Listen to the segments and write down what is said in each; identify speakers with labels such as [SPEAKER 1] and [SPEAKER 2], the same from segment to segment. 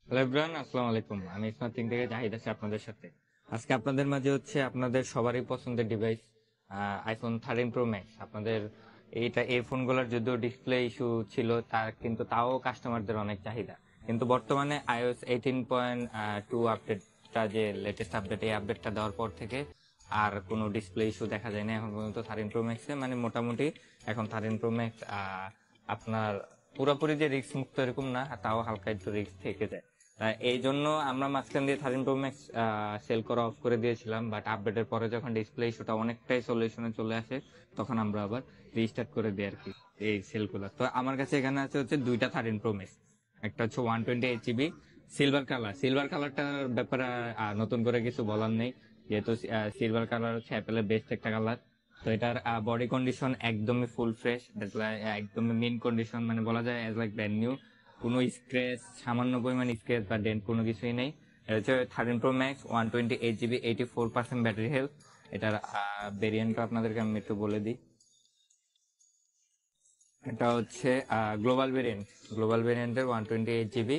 [SPEAKER 1] Hello everyone, আসসালামু আলাইকুম। আমি স্মার্ট থিং থেকে জাহিদ আছি আপনাদের সাথে। আজকে আপনাদের মাঝে হচ্ছে আপনাদের সবারই পছন্দের ডিভাইস আইফোন 13 প্রো ম্যাক্স। আপনাদের এই ফোনগুলোর যদিও ডিসপ্লে ইস্যু ছিল, তাও কাস্টমারদের অনেক চাহিদা। কিন্তু বর্তমানে iOS 18.2 আপডেটটা, যে লেটেস্ট আপডেট, এই আপডেটটা দেওয়ার পর থেকে আর কোনো ডিসপ্লে ইস্যু দেখা যায় না এখন পর্যন্ত 13 প্রো ম্যাক্সে। মানে মোটামুটি এখন 13 প্রো ম্যাক্স আপনার পুরোপুরি যে রিস্ক মুক্ত এরকম না, তাও হালকা একটু রিস্ক থেকে যায়। এই জন্য আমরা মাঝখান দিয়ে 13 প্রো ম্যাক্স সেল করা অফ করে দিয়েছিলাম, বাট আপডেটের পরে যখন ডিসপ্লে ইস্যুটা অনেকটাই সলিউশনে চলে আসে, তখন আমরা আবার রিস্টার্ট করে দিই আর কি এই সেলগুলো। তো আমার কাছে এখানে আছে হচ্ছে দুইটা 13 প্রো ম্যাক্স। একটা হচ্ছে 128 GB সিলভার কালারটার ব্যাপারে নতুন করে কিছু বলার নেই, যেহেতু সিলভার কালার হচ্ছে অ্যাপেলের বেস্ট একটা কালার। তো এটার বডি কন্ডিশন একদমই ফুল ফ্রেশ, একদমই মিন কন্ডিশন, মানে বলা যায় এজ লাইক ব্র্যান্ড নিউ। কোনো স্ক্র্যাচ, সামান্য পরিমাণ স্ক্র্যাচ বা ডেন্ট কোনো কিছুই নেই। এটা হচ্ছে 13 pro max, 128 GB, 84% battery health. এটার ভেরিয়েন্টটা আপনাদেরকে আমি একটু বলে দিই। এটা হচ্ছে গ্লোবাল ভেরিয়েন্টের 128 GB,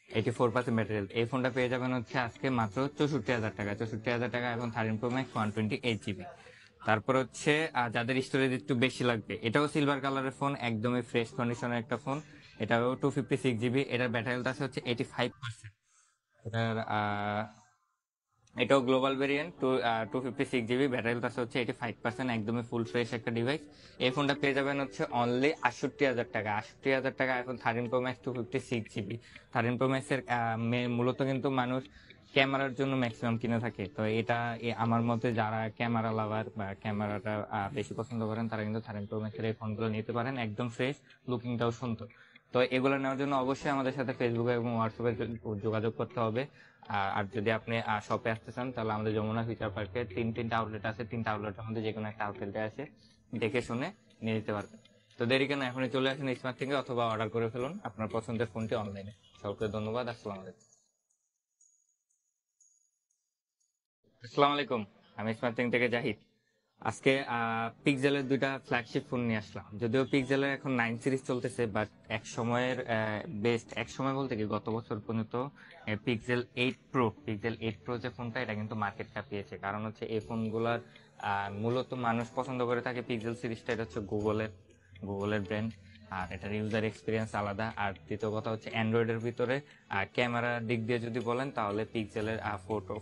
[SPEAKER 1] 84% ব্যাটারি হেলথ। এই ফোনটা পেয়ে যাবেন হচ্ছে আজকে মাত্র 64,000 টাকা। 64,000 টাকা এখন 13 প্রো ম্যাক্স 128 GB। তারপর হচ্ছে যাদের স্টোরেজ একটু বেশি লাগবে, এটাও সিলভার কালারের ফোন, একদমই ফ্রেশ কন্ডিশনের একটা ফোন। এটাও 256 GB। এটার ব্যাটারি হেলথ আছে হচ্ছে 85%। এটার এটাও global variant, 256 GB, battery health আছে হচ্ছে 85%, একদমই ফুল ফ্রেশ একটা ডিভাইস। এই ফোনটা পেয়ে যাবেন হচ্ছে অনলি 68,000 টাকা। 68,000 টাকা এখন 13 pro max 256 GB। 13 pro max এর মূলত কিন্তু মানুষ ক্যামেরার জন্য ম্যাক্সিমাম কিনে থাকে। তো এটা আমার মতে যারা ক্যামেরা লাভার বা ক্যামেরাটা বেশি পছন্দ করেন, তারা কিন্তু 13 প্রো ম্যাক্স এর এই ফোনগুলো নিতে পারেন, একদম ফ্রেশ, লুকিংটাও সুন্দর। তো এগুলো নেওয়ার জন্য অবশ্যই আমাদের সাথে ফেসবুকে এবং হোয়াটসঅ্যাপে যোগাযোগ করতে হবে। আর যদি আপনি শপে আসতে চান, তাহলে আমাদের যমুনা ফিচার পার্কে তিনটা আউটলেট আছে, তিনটা আউটলেটের মধ্যে যে কোনো একটা আউটলেটে আসে দেখে শুনে নিয়ে নিতে পারবেন। তো দেরি কেন, এখনই চলে আসেন স্মার্ট থেকে, অথবা অর্ডার করে ফেলুন আপনার পছন্দের ফোনটি অনলাইনে। সকলকে ধন্যবাদ। আসসালামু আলাইকুম। আসসালামু আলাইকুম, আমি স্মার্ট থেকে জাহিদ। আজকে পিক্সেলের দুইটা ফ্ল্যাগশিপ ফোন নিয়ে আসলাম। যদিও পিক্সেলের এখন 9 সিরিজ চলতেছে, বাট এক সময় বলতে কি গত বছর পর্যন্ত পিক্সেল 8 প্রো যে ফোনটা, এটা কিন্তু মার্কেট কাঁপিয়েছে। কারণ হচ্ছে এই ফোনগুলার মূলত মানুষ পছন্দ করে থাকে পিক্সেল সিরিজটা। এটা হচ্ছে গুগলের ব্র্যান্ড, আর এটার ইউজার এক্সপিরিয়েন্স আলাদা। আর দ্বিতীয় কথা হচ্ছে অ্যান্ড্রয়েডের ভিতরে ক্যামেরার দিক দিয়ে যদি বলেন, তাহলে পিক্সেলের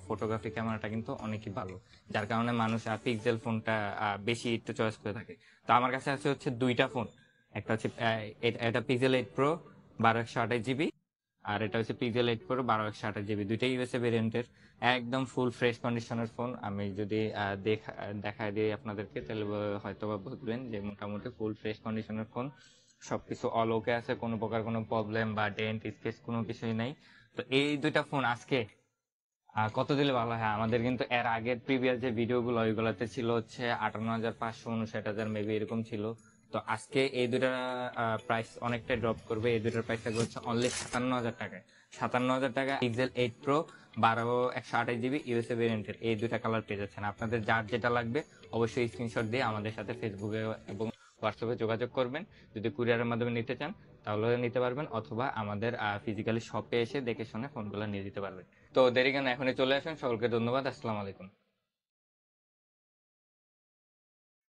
[SPEAKER 1] ফটোগ্রাফি ক্যামেরাটা কিন্তু অনেকই ভালো, যার কারণে মানুষ পিক্সেল ফোনটা বেশি একটু চয়েস করে থাকে। তো আমার কাছে আছে হচ্ছে দুইটা ফোন। একটা হচ্ছে এটা পিক্সেল 8 প্রো 12/128 GB, আর এটা হচ্ছে পিক্সেল 8 প্রো 12/128 GB। দুইটাই ইউএসএ ভেরিয়েন্টের, একদম ফুল ফ্রেশ কন্ডিশনের ফোন। আমি যদি দেখায় দিই আপনাদেরকে, তাহলে হয়তো বা বুঝবেন যে মোটামুটি ফুল ফ্রেশ কন্ডিশনের ফোন। সবকিছু অল ওকে আছে, কোনো প্রকার কোনো প্রবলেম বা ডেন্ট স্কেচ কোনো কিছুই নাই। তো এই দুইটা ফোন আজকে কত দিলে ভালো হয়? আমাদের কিন্তু এর আগের প্রিভিয়াস যে ভিডিওগুলো, ওইগুলোতে ছিল হচ্ছে 58,500, 59,000 মেবি এরকম ছিল। তো আজকে এই দুটার প্রাইস অনেকটাই ড্রপ করবে। এই দুটার প্রাইস থাকবে হচ্ছে অনলি 57,000 টাকায়। 57,000 টাকা পিক্সেল 8 প্রো 12/128 GB ইউএসএ ভেরিয়েন্টের এই দুইটা কালার পেয়ে যাচ্ছেন। আপনাদের যার যেটা লাগবে অবশ্যই স্ক্রিনশট দিয়ে আমাদের সাথে ফেসবুকে এবং হোয়াটসঅ্যাপে যোগাযোগ করবেন। যদি কুরিয়ারের মাধ্যমে নিতে চান, তাহলে নিতে পারবেন, অথবা আমাদের ফিজিক্যালি শপে এসে দেখে শুনে ফোনগুলো নিয়ে যেতে পারবেন। তো দেরি কেন, এখনই চলে আসুন। সকলকে ধন্যবাদ। আসসালামু আলাইকুম।